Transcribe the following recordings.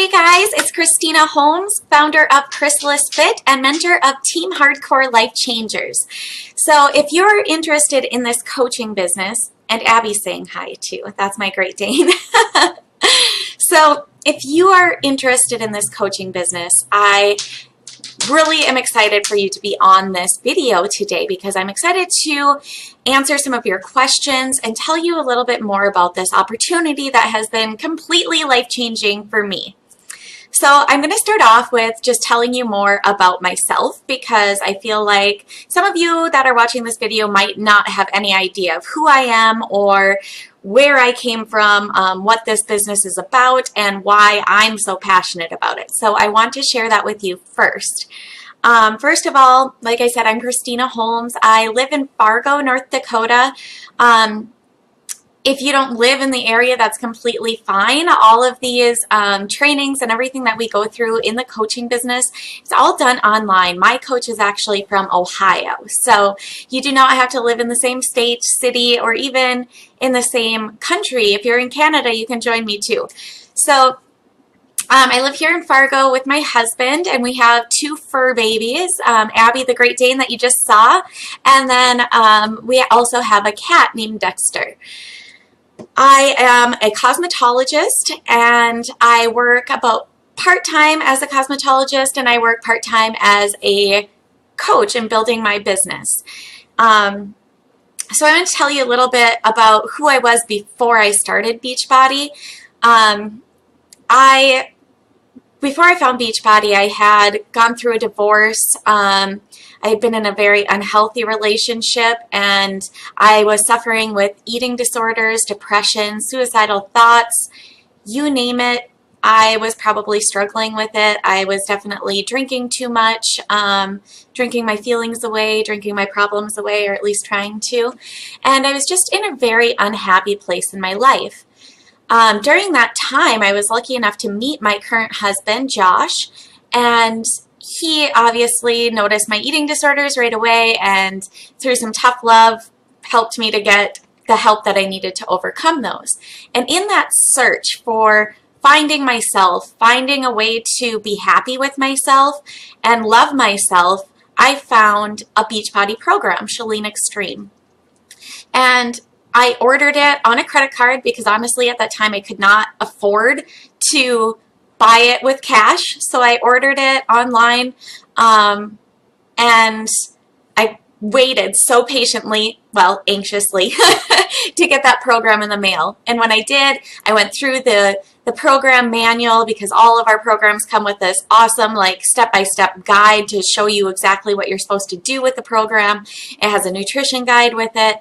Hey guys, it's Christina Holmes, founder of Chrysalis Fit and mentor of Team Hardcore Life Changers. So if you're interested in this coaching business, and Abby's saying hi too, that's my Great Dane. So if you are interested in this coaching business, I really am excited for you to be on this video today because I'm excited to answer some of your questions and tell you a little bit more about this opportunity that has been completely life-changing for me. So I'm going to start off with just telling you more about myself because I feel like some of you that are watching this video might not have any idea of who I am or where I came from, what this business is about, and why I'm so passionate about it. So I want to share that with you first. First of all, like I said, I'm Christina Holmes. I live in Fargo, North Dakota. If you don't live in the area, that's completely fine. All of these trainings and everything that we go through in the coaching business, it's all done online. My coach is actually from Ohio, so you do not have to live in the same state, city, or even in the same country. If you're in Canada, you can join me too. So I live here in Fargo with my husband, and we have two fur babies, Abby, the Great Dane that you just saw, and then we also have a cat named Dexter. I am a cosmetologist, and I work about part-time as a cosmetologist, and I work part-time as a coach in building my business. So I'm going to tell you a little bit about who I was before I started Beachbody. Before I found Beachbody, I had gone through a divorce. I had been in a very unhealthy relationship, and I was suffering with eating disorders, depression, suicidal thoughts, you name it. I was probably struggling with it. I was definitely drinking too much, drinking my feelings away, drinking my problems away, or at least trying to. And I was just in a very unhappy place in my life. During that time, I was lucky enough to meet my current husband, Josh, and he obviously noticed my eating disorders right away, and through some tough love, helped me to get the help that I needed to overcome those. And in that search for finding myself, finding a way to be happy with myself and love myself, I found a Beachbody program, Chalene Extreme. And I ordered it on a credit card because honestly at that time I could not afford to buy it with cash. So I ordered it online, and I waited so patiently, well, anxiously, to get that program in the mail. And when I did, I went through the program manual because all of our programs come with this awesome like step-by-step guide to show you exactly what you're supposed to do with the program. It has a nutrition guide with it.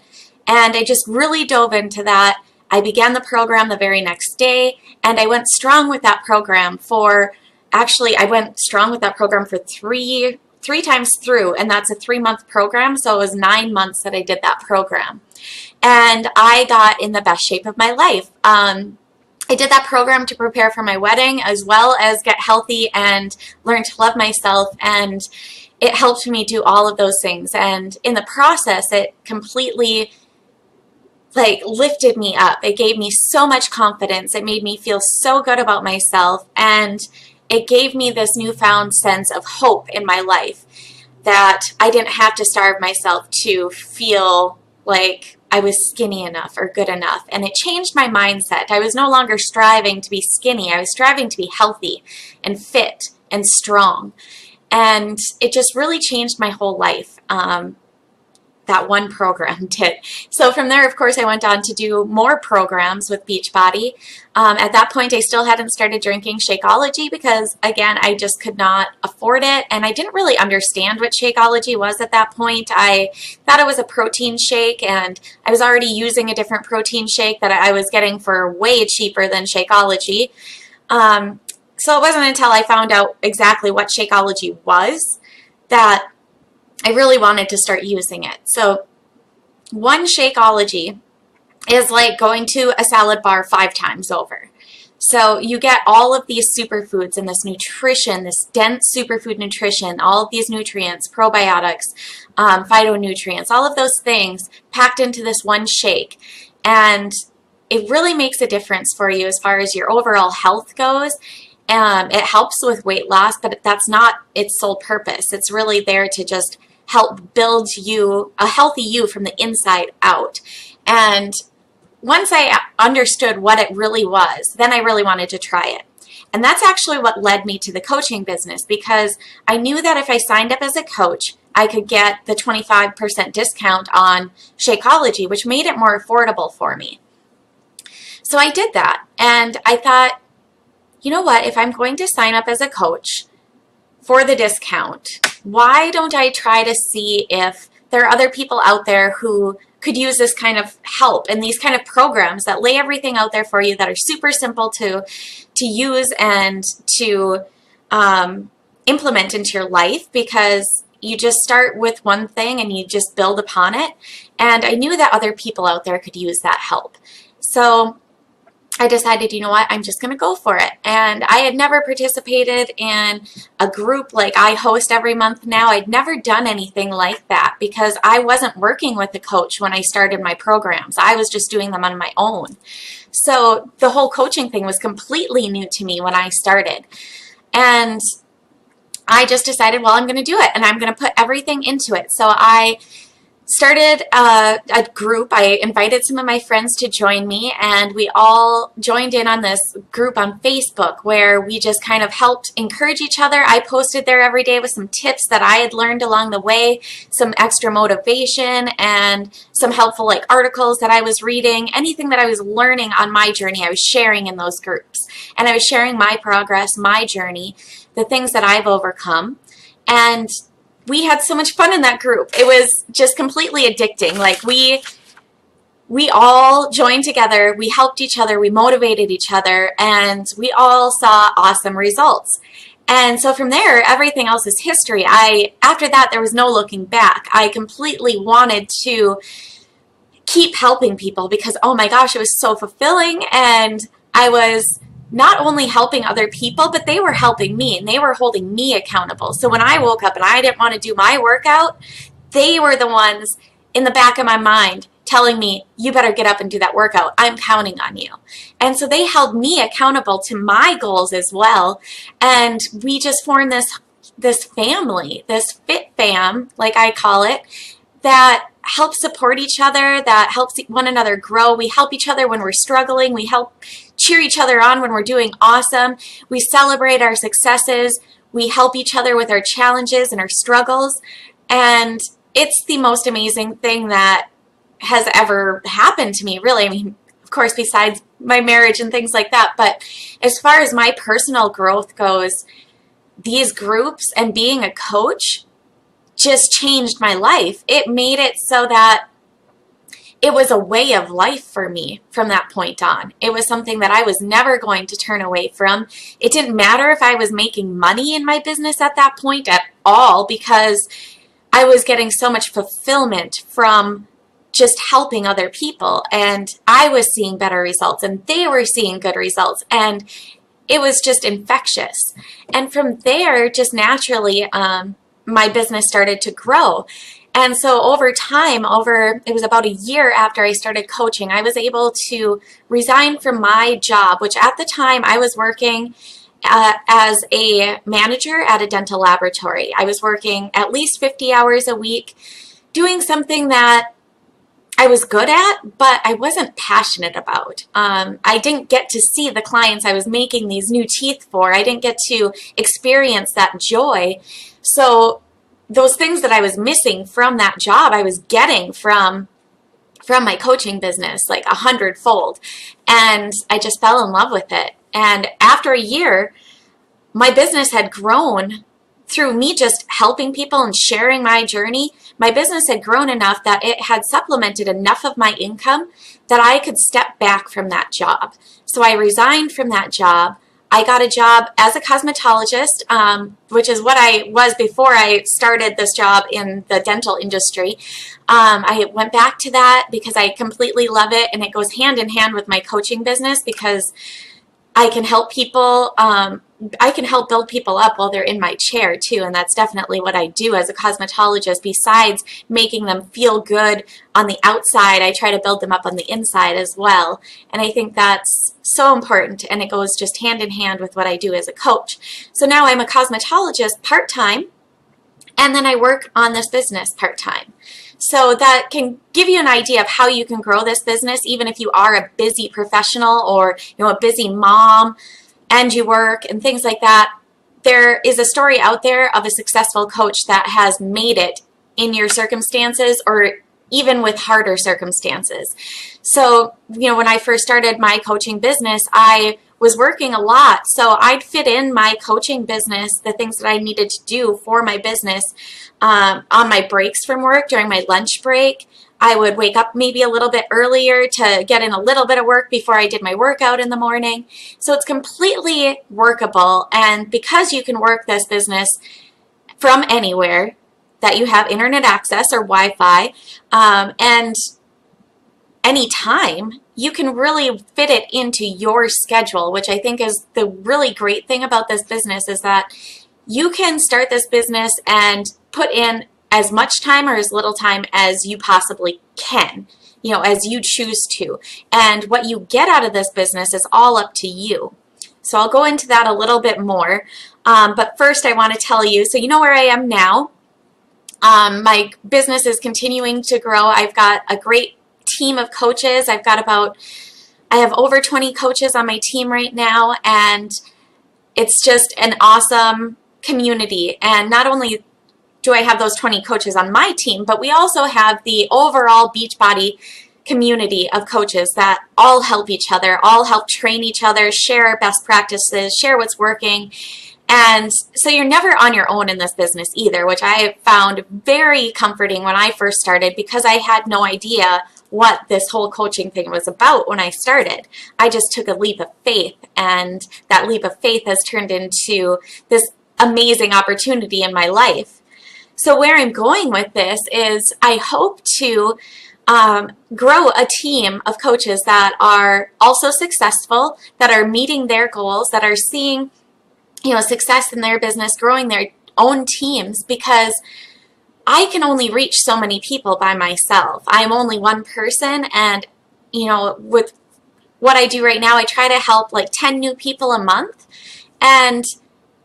And I just really dove into that. I began the program the very next day, and I went strong with that program for, actually, I went strong with that program for three times through, and that's a 3-month program, so it was 9 months that I did that program. And I got in the best shape of my life. I did that program to prepare for my wedding as well as get healthy and learn to love myself, and it helped me do all of those things. And in the process, it completely lifted me up. It gave me so much confidence. It made me feel so good about myself, and it gave me this newfound sense of hope in my life that I didn't have to starve myself to feel like I was skinny enough or good enough. And it changed my mindset. I was no longer striving to be skinny. I was striving to be healthy and fit and strong. And it just really changed my whole life. That one program did. So from there, of course, I went on to do more programs with Beachbody. At that point, I still hadn't started drinking Shakeology because, again, I just could not afford it, and I didn't really understand what Shakeology was at that point. I thought it was a protein shake, and I was already using a different protein shake that I was getting for way cheaper than Shakeology. So it wasn't until I found out exactly what Shakeology was that I really wanted to start using it. So one Shakeology is like going to a salad bar 5 times over. So you get all of these superfoods and this nutrition, this dense superfood nutrition, all of these nutrients, probiotics, phytonutrients, all of those things packed into this one shake. And it really makes a difference for you as far as your overall health goes. It helps with weight loss, but that's not its sole purpose. It's really there to just help build you a healthy you from the inside out. And once I understood what it really was, then I really wanted to try it. And that's actually what led me to the coaching business, because I knew that if I signed up as a coach, I could get the 25% discount on Shakeology, which made it more affordable for me. So I did that, and I thought, you know what, if I'm going to sign up as a coach for the discount, why don't I try to see if there are other people out there who could use this kind of help and these kind of programs that lay everything out there for you, that are super simple to use and to implement into your life, because you just start with one thing and you just build upon it. And I knew that other people out there could use that help. So I decided, you know what, I'm just going to go for it. And I had never participated in a group like I host every month now. I'd never done anything like that because I wasn't working with a coach when I started my programs. I was just doing them on my own. So the whole coaching thing was completely new to me when I started. And I just decided, well, I'm going to do it and I'm going to put everything into it. So I started a group. I invited some of my friends to join me, and we all joined in on this group on Facebook where we just kind of helped encourage each other. I posted there every day with some tips that I had learned along the way, some extra motivation, and some helpful like articles that I was reading. Anything that I was learning on my journey, I was sharing in those groups. And I was sharing my progress, my journey, the things that I've overcome. And we had so much fun in that group. It was just completely addicting. Like we all joined together, we helped each other, we motivated each other, and we all saw awesome results. And so from there, everything else is history. After that, there was no looking back. I completely wanted to keep helping people because, oh my gosh, it was so fulfilling. And I was not only helping other people, but they were helping me and they were holding me accountable. So when I woke up and I didn't want to do my workout, they were the ones in the back of my mind telling me, you better get up and do that workout. I'm counting on you. And so they held me accountable to my goals as well. And we just formed this family, this fit fam, like I call it, that helps support each other, that helps one another grow. We help each other when we're struggling. We help cheer each other on when we're doing awesome. We celebrate our successes. We help each other with our challenges and our struggles. And it's the most amazing thing that has ever happened to me, really. I mean, of course, besides my marriage and things like that. But as far as my personal growth goes, these groups and being a coach just changed my life. It made it so that it was a way of life for me from that point on. It was something that I was never going to turn away from. It didn't matter if I was making money in my business at that point at all, because I was getting so much fulfillment from just helping other people. And I was seeing better results and they were seeing good results. And it was just infectious. And from there, just naturally, my business started to grow. And so over time, it was about a year after I started coaching, I was able to resign from my job, which at the time I was working as a manager at a dental laboratory. I was working at least 50 hours a week, doing something that I was good at, but I wasn't passionate about. I didn't get to see the clients I was making these new teeth for. I didn't get to experience that joy. So those things that I was missing from that job, I was getting from my coaching business, like 100-fold. And I just fell in love with it. And after a year, my business had grown through me just helping people and sharing my journey. My business had grown enough that it had supplemented enough of my income that I could step back from that job. So I resigned from that job. I got a job as a cosmetologist, which is what I was before I started this job in the dental industry. I went back to that because I completely love it, and it goes hand in hand with my coaching business because I can help people I can help build people up while they're in my chair too, and that's definitely what I do as a cosmetologist. Besides making them feel good on the outside, I try to build them up on the inside as well. And I think that's so important, and it goes just hand in hand with what I do as a coach. So now I'm a cosmetologist part-time, and then I work on this business part-time. So that can give you an idea of how you can grow this business, even if you are a busy professional or a busy mom and you work and things like that. There is a story out there of a successful coach that has made it in your circumstances or even with harder circumstances. So, when I first started my coaching business, I was working a lot. So I'd fit in my coaching business, the things that I needed to do for my business on my breaks from work, during my lunch break. I would wake up maybe a little bit earlier to get in a little bit of work before I did my workout in the morning. So it's completely workable. And because you can work this business from anywhere that you have internet access or Wi-Fi, and anytime, you can really fit it into your schedule, which I think is the really great thing about this business, is that you can start this business and put in as much time or as little time as you possibly can, as you choose to. And what you get out of this business is all up to you. So I'll go into that a little bit more. But first I want to tell you, so you know where I am now. My business is continuing to grow. I've got a great team of coaches. I have over 20 coaches on my team right now, and it's just an awesome community. And not only do I have those 20 coaches on my team, but we also have the overall Beachbody community of coaches that all help each other, all help train each other, share best practices, share what's working. And so you're never on your own in this business either, which I found very comforting when I first started, because I had no idea what this whole coaching thing was about when I started. I just took a leap of faith, and that leap of faith has turned into this amazing opportunity in my life. So where I'm going with this is I hope to grow a team of coaches that are also successful, that are meeting their goals, that are seeing success in their business, growing their own teams, because I can only reach so many people by myself. I'm only one person, and with what I do right now, I try to help like 10 new people a month. And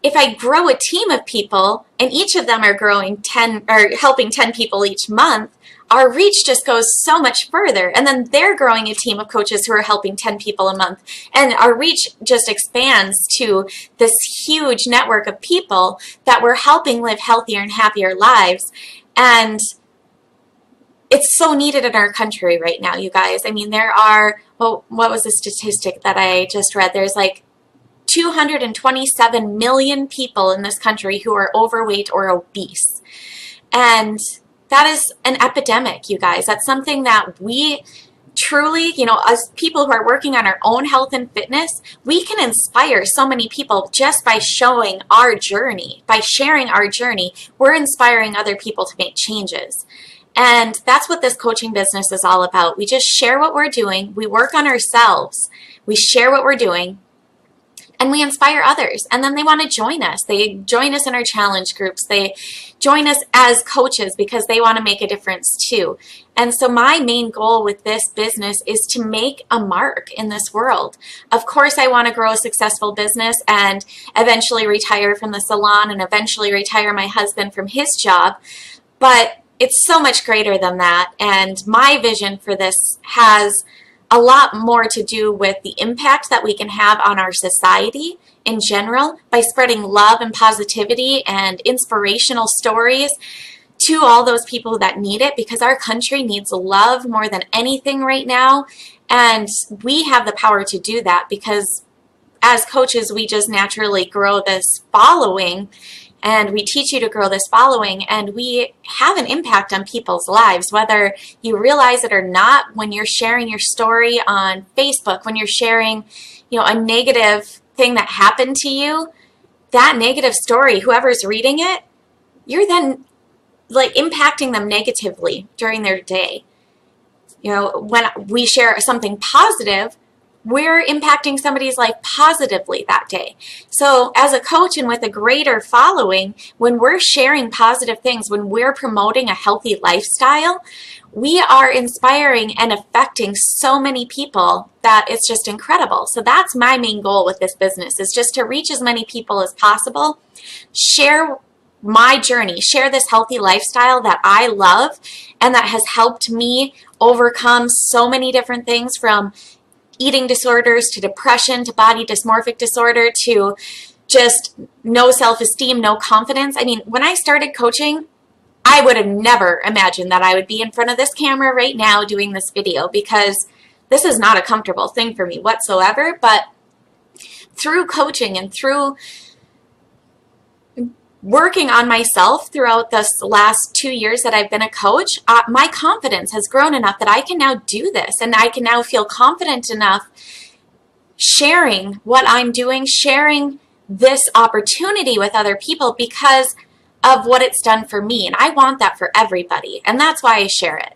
if I grow a team of people and each of them are growing 10 or helping 10 people each month, our reach just goes so much further. And then they're growing a team of coaches who are helping 10 people a month. And our reach just expands to this huge network of people that we're helping live healthier and happier lives. And it's so needed in our country right now, you guys. I mean, there are, well, what was the statistic that I just read? There's like 227 million people in this country who are overweight or obese. And that is an epidemic, you guys. That's something that we truly, as people who are working on our own health and fitness, we can inspire so many people just by showing our journey, by sharing our journey. We're inspiring other people to make changes. And that's what this coaching business is all about. We just share what we're doing. We work on ourselves. We share what we're doing. And we inspire others. And then they want to join us. They join us in our challenge groups. They join us as coaches because they want to make a difference too. And so my main goal with this business is to make a mark in this world. Of course, I want to grow a successful business and eventually retire from the salon and eventually retire my husband from his job. But it's so much greater than that. And my vision for this has a lot more to do with the impact that we can have on our society in general by spreading love and positivity and inspirational stories to all those people that need it, because our country needs love more than anything right now. And we have the power to do that because as coaches, we just naturally grow this following. And we teach you to grow this following, and we have an impact on people's lives, whether you realize it or not. When you're sharing your story on Facebook, when you're sharing, a negative thing that happened to you, that negative story, whoever's reading it, you're then like impacting them negatively during their day. When we share something positive, we're impacting somebody's life positively that day. So as a coach and with a greater following, when we're sharing positive things, when we're promoting a healthy lifestyle, we are inspiring and affecting so many people that it's just incredible. So that's my main goal with this business, is just to reach as many people as possible, share my journey, share this healthy lifestyle that I love and that has helped me overcome so many different things, from eating disorders to depression to body dysmorphic disorder to just no self-esteem, no confidence. I mean, when I started coaching, I would have never imagined that I would be in front of this camera right now doing this video, because this is not a comfortable thing for me whatsoever. But through coaching and through working on myself throughout this last 2 years that I've been a coach, my confidence has grown enough that I can now do this, and I can now feel confident enough sharing what I'm doing, sharing this opportunity with other people because of what it's done for me. And I want that for everybody, and that's why I share it.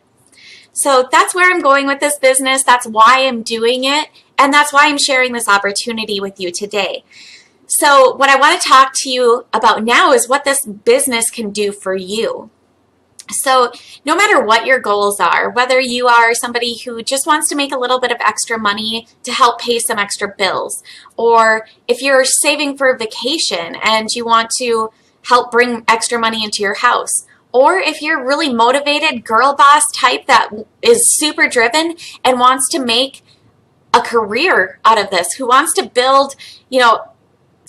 So that's where I'm going with this business. That's why I'm doing it, and that's why I'm sharing this opportunity with you today. So what I want to talk to you about now is what this business can do for you. So no matter what your goals are, whether you are somebody who just wants to make a little bit of extra money to help pay some extra bills, or if you're saving for a vacation and you want to help bring extra money into your house, or if you're really motivated girl boss type that is super driven and wants to make a career out of this, who wants to build,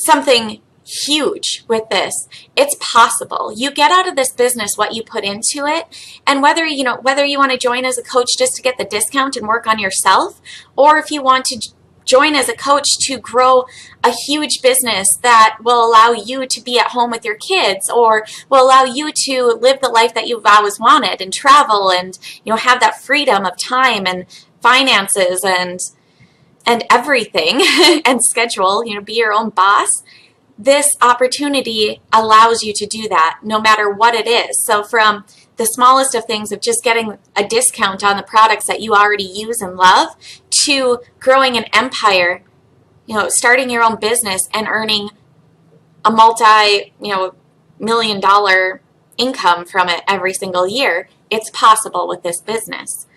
something huge with this, it's possible. You get out of this business what you put into it. And whether you want to join as a coach just to get the discount and work on yourself, or if you want to join as a coach to grow a huge business that will allow you to be at home with your kids, or will allow you to live the life that you've always wanted and travel and have that freedom of time and finances and everything and schedule, be your own boss. This opportunity allows you to do that no matter what it is. So from the smallest of things of just getting a discount on the products that you already use and love, to growing an empire, starting your own business and earning a multi-million-dollar income from it every single year. It's possible with this business.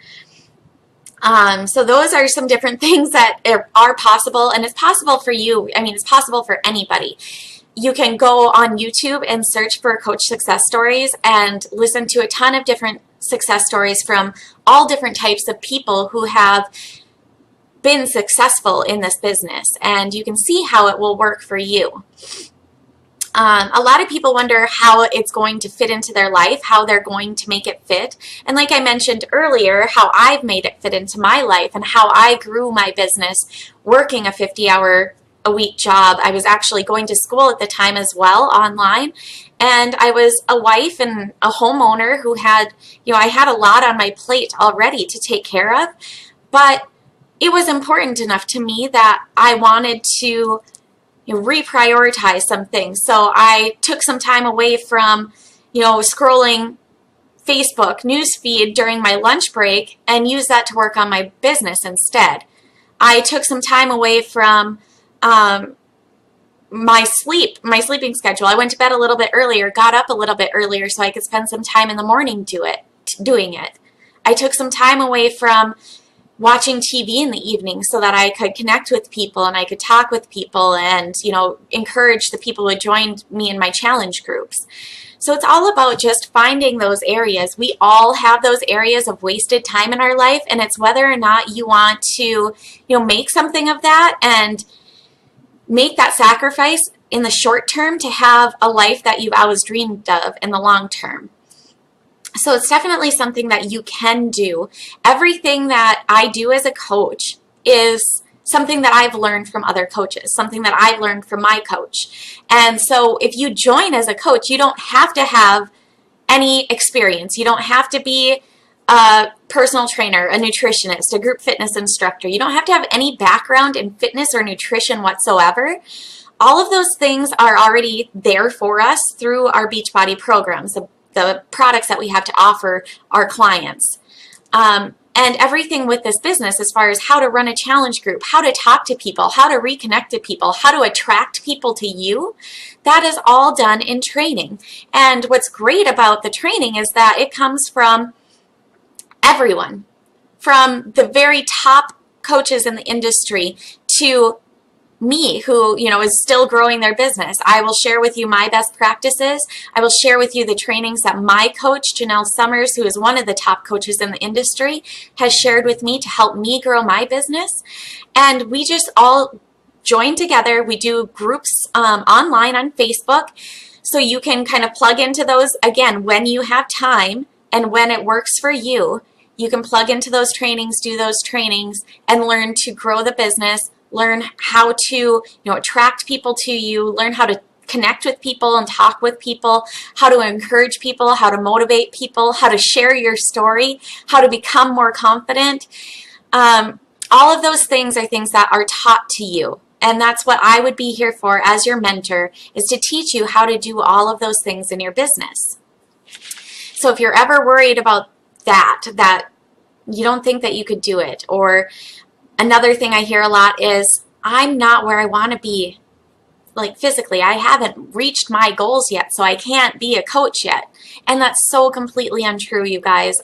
So those are some different things that are possible, and it's possible for you. I mean, it's possible for anybody. You can go on YouTube and search for coach success stories and listen to a ton of different success stories from all different types of people who have been successful in this business, and you can see how it will work for you. A lot of people wonder how it's going to fit into their life, how they're going to make it fit. And like I mentioned earlier, how I've made it fit into my life and how I grew my business working a 50-hour-a-week job. I was actually going to school at the time as well, online. And I was a wife and a homeowner who had, I had a lot on my plate already to take care of. But it was important enough to me that I wanted to reprioritize some things. So I took some time away from, scrolling Facebook newsfeed during my lunch break and used that to work on my business instead. I took some time away from my sleeping schedule. I went to bed a little bit earlier, got up a little bit earlier so I could spend some time in the morning doing it. I took some time away from watching TV in the evening so that I could connect with people and I could talk with people and, encourage the people who joined me in my challenge groups. So it's all about just finding those areas. We all have those areas of wasted time in our life, and it's whether or not you want to, make something of that and make that sacrifice in the short term to have a life that you've always dreamed of in the long term. So it's definitely something that you can do. Everything that I do as a coach is something that I've learned from other coaches, something that I've learned from my coach. And so if you join as a coach, you don't have to have any experience. You don't have to be a personal trainer, a nutritionist, a group fitness instructor. You don't have to have any background in fitness or nutrition whatsoever. All of those things are already there for us through our Beachbody programs, the products that we have to offer our clients. And everything with this business, as far as how to run a challenge group, how to talk to people, how to reconnect to people, how to attract people to you, that is all done in training. And what's great about the training is that it comes from everyone, from the very top coaches in the industry to me, who, is still growing their business. I will share with you my best practices. I will share with you the trainings that my coach, Janelle Summers, who is one of the top coaches in the industry, has shared with me to help me grow my business. And we just all join together. We do groups online on Facebook, so you can kind of plug into those, again, when you have time and when it works for you. You can plug into those trainings, do those trainings, and learn to grow the business, learn how to attract people to you, learn how to connect with people and talk with people, how to encourage people, how to motivate people, how to share your story, how to become more confident. All of those things are things that are taught to you. And that's what I would be here for as your mentor, is to teach you how to do all of those things in your business. So if you're ever worried about that you don't think that you could do it, or another thing I hear a lot is, I'm not where I want to be, like physically. I haven't reached my goals yet, so I can't be a coach yet. And that's so completely untrue, you guys.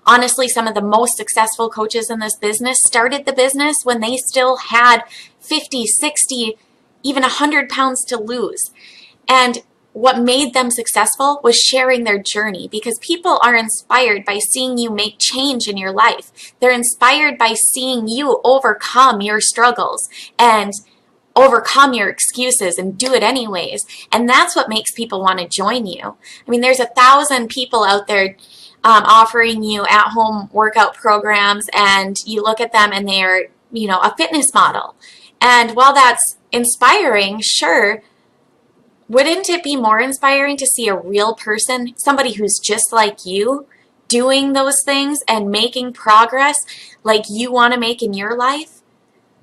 Honestly, some of the most successful coaches in this business started the business when they still had 50, 60, even 100 pounds to lose. And what made them successful was sharing their journey, because people are inspired by seeing you make change in your life. They're inspired by seeing you overcome your struggles and overcome your excuses and do it anyways. And that's what makes people want to join you. I mean, there's 1,000 people out there offering you at-home workout programs, and you look at them and they're, a fitness model. And while that's inspiring, sure, wouldn't it be more inspiring to see a real person, somebody who's just like you, doing those things and making progress like you want to make in your life?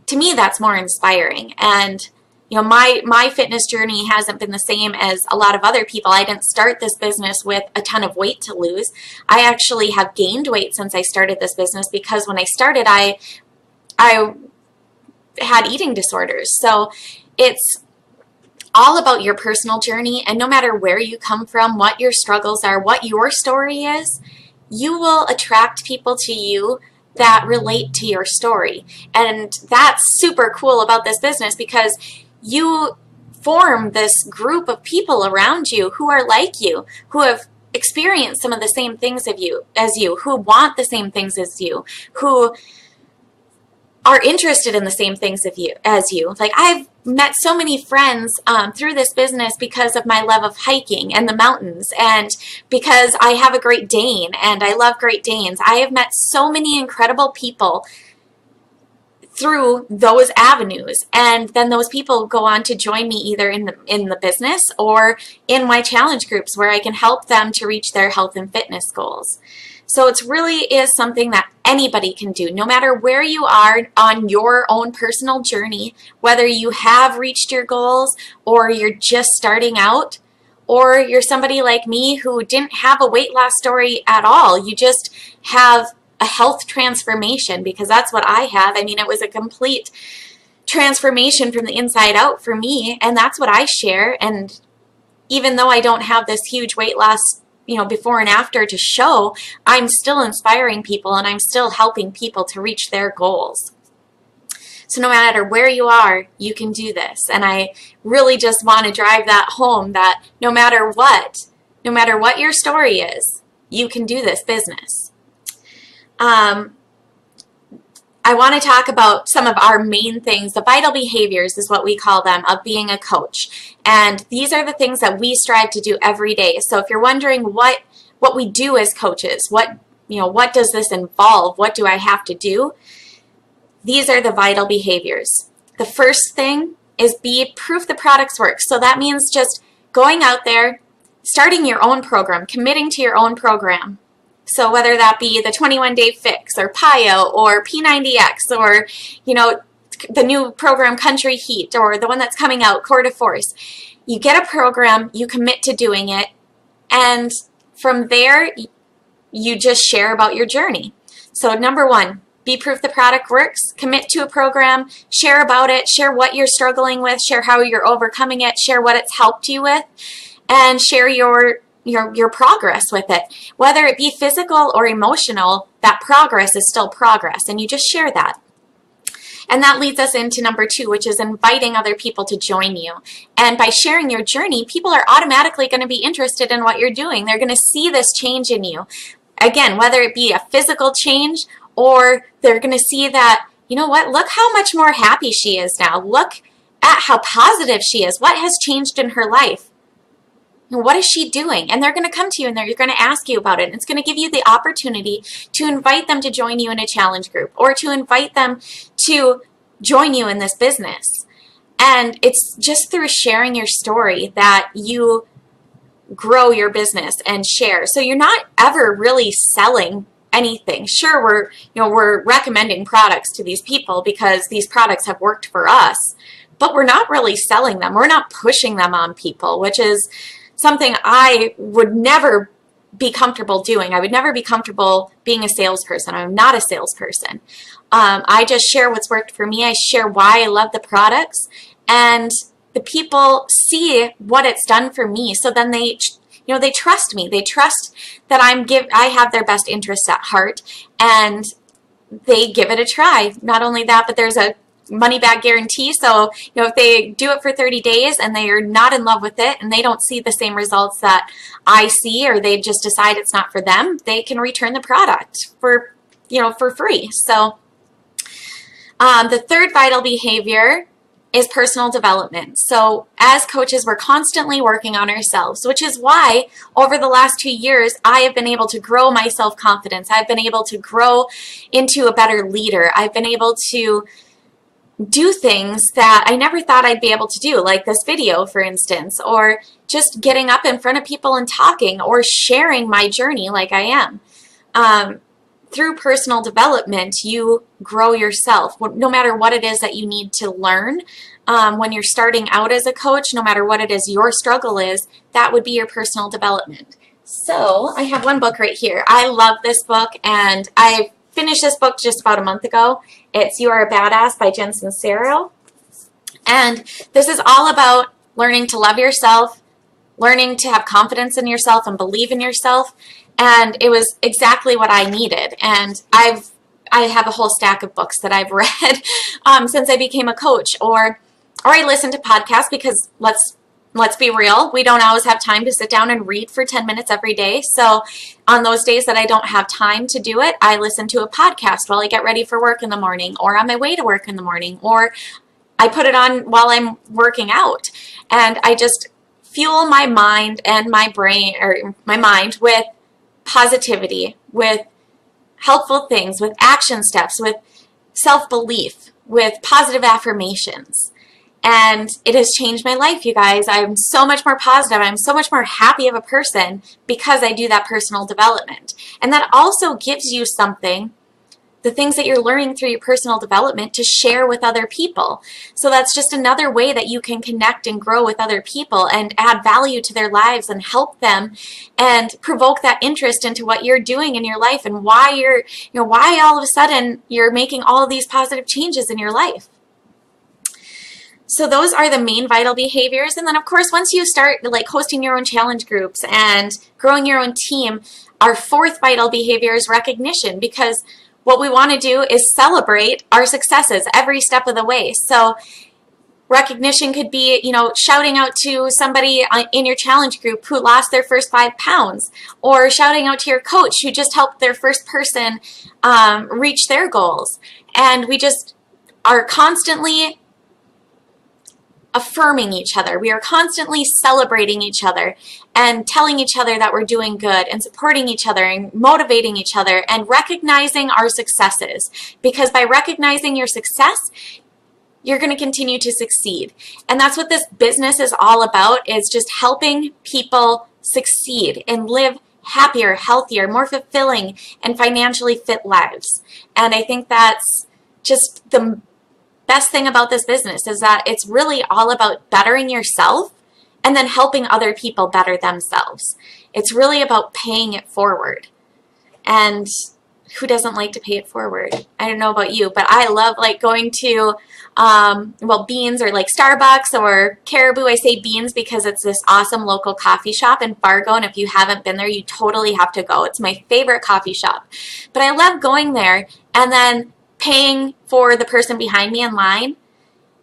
To me, that's more inspiring. And my fitness journey hasn't been the same as a lot of other people. I didn't start this business with a ton of weight to lose. I actually have gained weight since I started this business, because when I started, I had eating disorders. So it's all about your personal journey, and no matter where you come from, what your struggles are, what your story is, you will attract people to you that relate to your story. And that's super cool about this business, because you form this group of people around you who are like you, who have experienced some of the same things as you, who want the same things as you, who are interested in the same things as you. Like, I've met so many friends through this business because of my love of hiking and the mountains, and because I have a Great Dane and I love Great Danes. I have met so many incredible people through those avenues, and then those people go on to join me either in the business or in my challenge groups, where I can help them to reach their health and fitness goals. So it really is something that anybody can do, no matter where you are on your own personal journey, whether you have reached your goals or you're just starting out, or you're somebody like me who didn't have a weight loss story at all. You just have a health transformation, because that's what I have. I mean, it was a complete transformation from the inside out for me, and that's what I share. And even though I don't have this huge weight loss before and after to show, I'm still inspiring people, and I'm still helping people to reach their goals. So no matter where you are, you can do this. And I really just want to drive that home, that no matter what your story is, you can do this business. I want to talk about some of our main things. The vital behaviors is what we call them, of being a coach. And these are the things that we strive to do every day. So if you're wondering what we do as coaches, what does this involve? What do I have to do? These are the vital behaviors. The first thing is be proof the products work. So that means just going out there, starting your own program, committing to your own program. So whether that be the 21-day fix or PIO or P90X or, the new program Country Heat, or the one that's coming out, Core to Force, you get a program, you commit to doing it, and from there, you just share about your journey. So number one, be proof the product works, commit to a program, share about it, share what you're struggling with, share how you're overcoming it, share what it's helped you with, and share your progress with it. Whether it be physical or emotional, that progress is still progress, and you just share that. And that leads us into number two, which is inviting other people to join you. And by sharing your journey, people are automatically going to be interested in what you're doing. They're going to see this change in you. Again, whether it be a physical change, or they're going to see that, you know what, look how much more happy she is now. Look at how positive she is. What has changed in her life? What is she doing? And they're going to come to you and they're going to ask you about it. And it's going to give you the opportunity to invite them to join you in a challenge group, or to invite them to join you in this business. And it's just through sharing your story that you grow your business and share. So you're not ever really selling anything. Sure, we're recommending products to these people because these products have worked for us, but we're not really selling them. We're not pushing them on people, which is something I would never be comfortable doing. I would never be comfortable being a salesperson. I'm not a salesperson. I just share what's worked for me. I share why I love the products, and the people see what it's done for me. So then they trust me. They trust that I have their best interests at heart, and they give it a try. Not only that, but there's a money back guarantee. So, if they do it for 30 days and they are not in love with it and they don't see the same results that I see, or they just decide it's not for them, they can return the product for free. So, the third vital behavior is personal development. So as coaches, we're constantly working on ourselves, which is why over the last 2 years, I have been able to grow my self-confidence. I've been able to grow into a better leader. I've been able to do things that I never thought I'd be able to do, like this video, for instance, or just getting up in front of people and talking, or sharing my journey like I am. Through personal development, you grow yourself. No matter what it is that you need to learn when you're starting out as a coach, no matter what it is your struggle is, that would be your personal development. So I have one book right here. I love this book, and I finished this book just about a month ago. It's You Are a Badass by Jen Sincero. And this is all about learning to love yourself, learning to have confidence in yourself and believe in yourself. And it was exactly what I needed. And I have a whole stack of books that I've read since I became a coach, or I listen to podcasts, because let's be real, we don't always have time to sit down and read for 10 minutes every day. So on those days that I don't have time to do it, I listen to a podcast while I get ready for work in the morning, or on my way to work in the morning, or I put it on while I'm working out. And I just fuel my mind and my brain, or my mind, with positivity, with helpful things, with action steps, with self-belief, with positive affirmations. And it has changed my life, you guys. I'm so much more positive. I'm so much more happy of a person because I do that personal development. And that also gives you something, the things that you're learning through your personal development, to share with other people. So that's just another way that you can connect and grow with other people and add value to their lives and help them and provoke that interest into what you're doing in your life, and why why all of a sudden you're making all of these positive changes in your life. So those are the main vital behaviors. And then, of course, once you start hosting your own challenge groups and growing your own team, our fourth vital behavior is recognition, because what we want to do is celebrate our successes every step of the way. So recognition could be, shouting out to somebody in your challenge group who lost their first 5 pounds, or shouting out to your coach who just helped their first person reach their goals. And we just are constantly affirming each other. We are constantly celebrating each other and telling each other that we're doing good, and supporting each other and motivating each other, and recognizing our successes. Because by recognizing your success, you're going to continue to succeed. And that's what this business is all about, is just helping people succeed and live happier, healthier, more fulfilling, and financially fit lives. And I think that's just the best thing about this business, is that it's really all about bettering yourself and then helping other people better themselves. It's really about paying it forward. And who doesn't like to pay it forward? I don't know about you, but I love like going to, well, Beans or like Starbucks or Caribou. I say Beans because it's this awesome local coffee shop in Fargo, and if you haven't been there, you totally have to go. It's my favorite coffee shop. But I love going there and then paying for the person behind me in line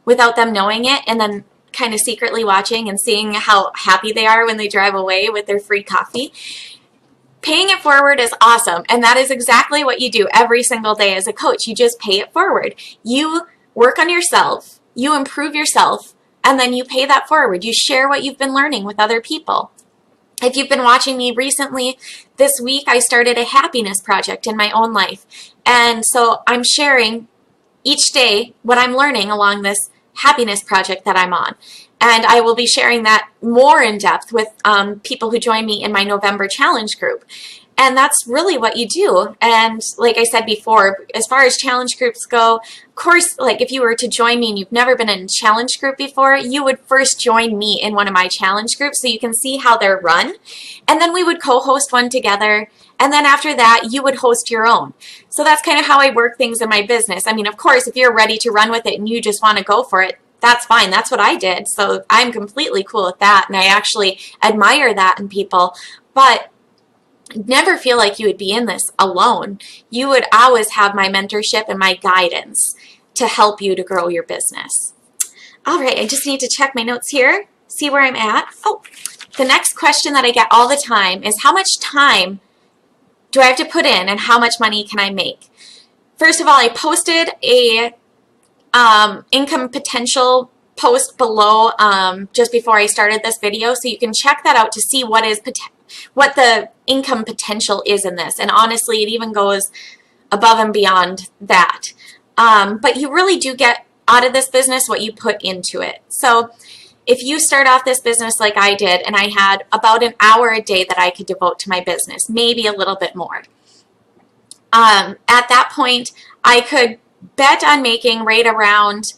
without them knowing it, and then kind of secretly watching and seeing how happy they are when they drive away with their free coffee. Paying it forward is awesome, and that is exactly what you do every single day as a coach. You just pay it forward. You work on yourself, you improve yourself, and then you pay that forward. You share what you've been learning with other people. If you've been watching me recently, this week I started a happiness project in my own life, and so I'm sharing each day what I'm learning along this happiness project that I'm on. And I will be sharing that more in depth with people who join me in my November challenge group. And that's really what you do. And like I said before, as far as challenge groups go, of course, like if you were to join me and you've never been in a challenge group before, you would first join me in one of my challenge groups so you can see how they're run. And then we would co-host one together. And then after that, you would host your own. So that's kind of how I work things in my business. I mean, of course, if you're ready to run with it and you just want to go for it, that's fine. That's what I did. So I'm completely cool with that. And I actually admire that in people. But never feel like you would be in this alone. You would always have my mentorship and my guidance to help you to grow your business. All right, I just need to check my notes here, see where I'm at. Oh, the next question that I get all the time is how much time do I have to put in and how much money can I make? First of all, I posted a income potential post below just before I started this video, so you can check that out to see what the income potential is in this. And honestly, it even goes above and beyond that. But you really do get out of this business what you put into it. So if you start off this business like I did, and I had about an hour a day that I could devote to my business, maybe a little bit more. At that point, I could bet on making right around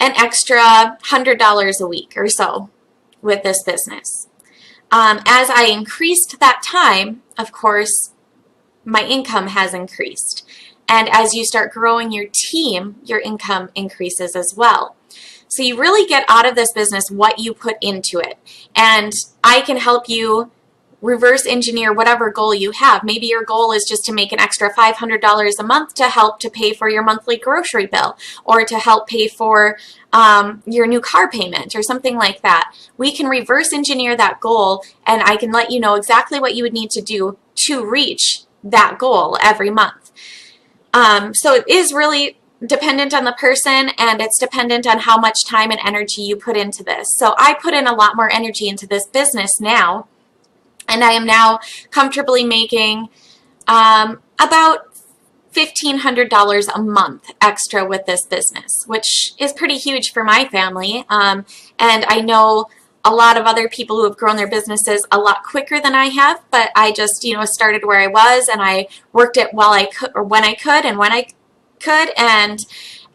an extra $100 a week or so with this business. As I increased that time, of course, my income has increased. And as you start growing your team, your income increases as well. So you really get out of this business what you put into it. And I can help you reverse engineer whatever goal you have. Maybe your goal is just to make an extra $500 a month to help to pay for your monthly grocery bill, or to help pay for your new car payment or something like that. We can reverse engineer that goal, and I can let you know exactly what you would need to do to reach that goal every month. So it is really dependent on the person, and it's dependent on how much time and energy you put into this. So I put in a lot more energy into this business now, and I am now comfortably making about $1,500 a month extra with this business, which is pretty huge for my family. And I know a lot of other people who have grown their businesses a lot quicker than I have, but I just, started where I was, and I worked it while I could, or when I could, and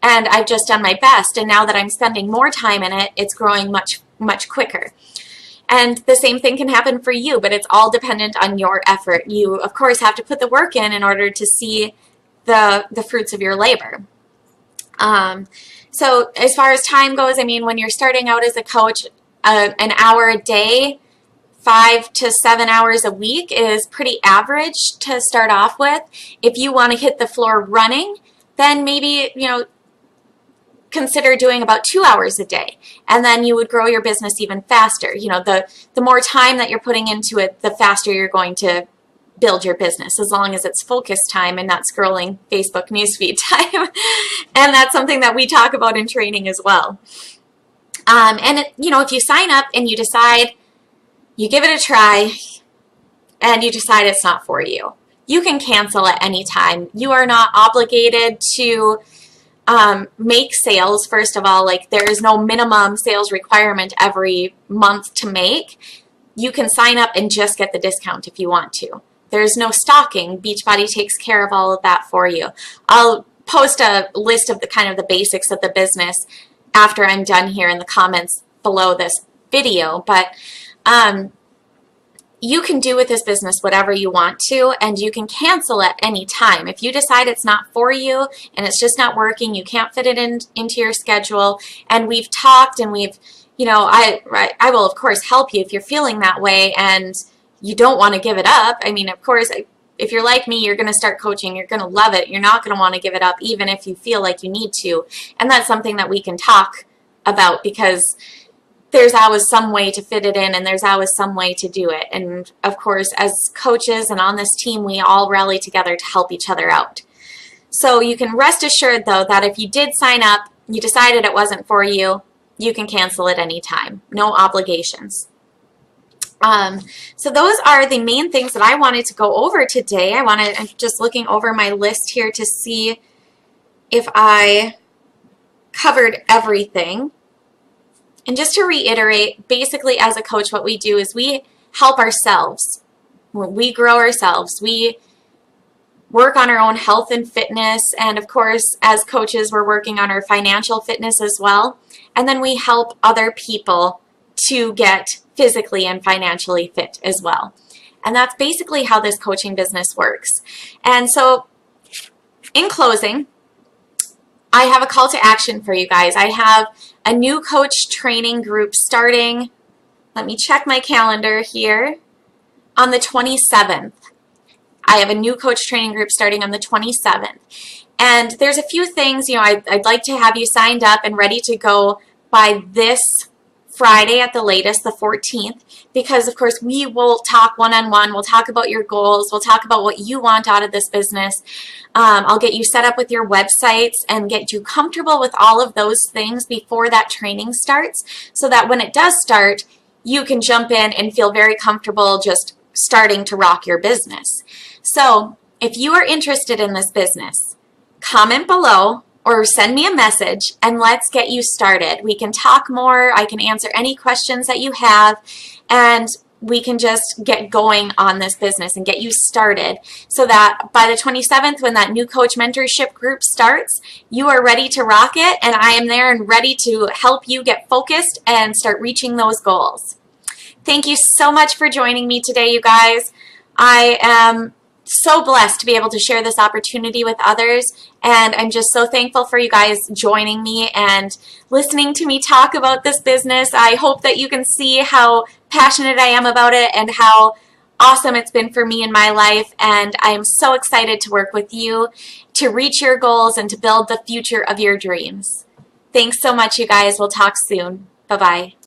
I've just done my best. And now that I'm spending more time in it, it's growing much, much quicker. And the same thing can happen for you, but it's all dependent on your effort. You, of course, have to put the work in order to see the fruits of your labor. So as far as time goes, I mean, when you're starting out as a coach, an hour a day, 5 to 7 hours a week is pretty average to start off with. If you want to hit the floor running, then maybe, consider doing about 2 hours a day, and then you would grow your business even faster. The more time that you're putting into it, the faster you're going to build your business, as long as it's focus time and not scrolling Facebook newsfeed time. And that's something that we talk about in training as well. If you sign up and you decide, you give it a try, and you decide it's not for you, you can cancel at any time. You are not obligated to make sales. First of all, like, there is no minimum sales requirement every month to make. You can sign up and just get the discount if you want to. There's no stalking. Beachbody takes care of all of that for you. I'll post a list of the basics of the business after I'm done here in the comments below this video. But you can do with this business whatever you want to, and you can cancel at any time. If you decide it's not for you and it's just not working, you can't fit it into your schedule, and we've talked and we've, I will of course help you if you're feeling that way and you don't want to give it up. I mean, of course, if you're like me, you're going to start coaching. You're going to love it. You're not going to want to give it up even if you feel like you need to. And that's something that we can talk about, because there's always some way to fit it in and there's always some way to do it. And of course, as coaches and on this team, we all rally together to help each other out. So you can rest assured, though, that if you did sign up, you decided it wasn't for you, you can cancel at any time. No obligations. So those are the main things that I wanted to go over today. I'm just looking over my list here to see if I covered everything. And just to reiterate, basically as a coach, what we do is we help ourselves. We grow ourselves. We work on our own health and fitness. And of course, as coaches, we're working on our financial fitness as well. And then we help other people to get physically and financially fit as well. And that's basically how this coaching business works. And so in closing, I have a call to action for you guys. I have a new coach training group starting, let me check my calendar here, on the 27th. I have a new coach training group starting on the 27th. And there's a few things, I'd like to have you signed up and ready to go by this Friday at the latest, the 14th, because of course we will talk one-on-one. We'll talk about your goals. We'll talk about what you want out of this business. I'll get you set up with your websites and get you comfortable with all of those things before that training starts, so that when it does start, you can jump in and feel very comfortable just starting to rock your business. So if you are interested in this business, comment below or send me a message and let's get you started. We can talk more. I can answer any questions that you have, and we can just get going on this business and get you started, so that by the 27th, when that new coach mentorship group starts, you are ready to rock it, and I am there and ready to help you get focused and start reaching those goals. Thank you so much for joining me today, you guys. I am so blessed to be able to share this opportunity with others, and I'm just so thankful for you guys joining me and listening to me talk about this business. I hope that you can see how passionate I am about it and how awesome it's been for me in my life, and I am so excited to work with you to reach your goals and to build the future of your dreams. Thanks so much, you guys. We'll talk soon. Bye-bye.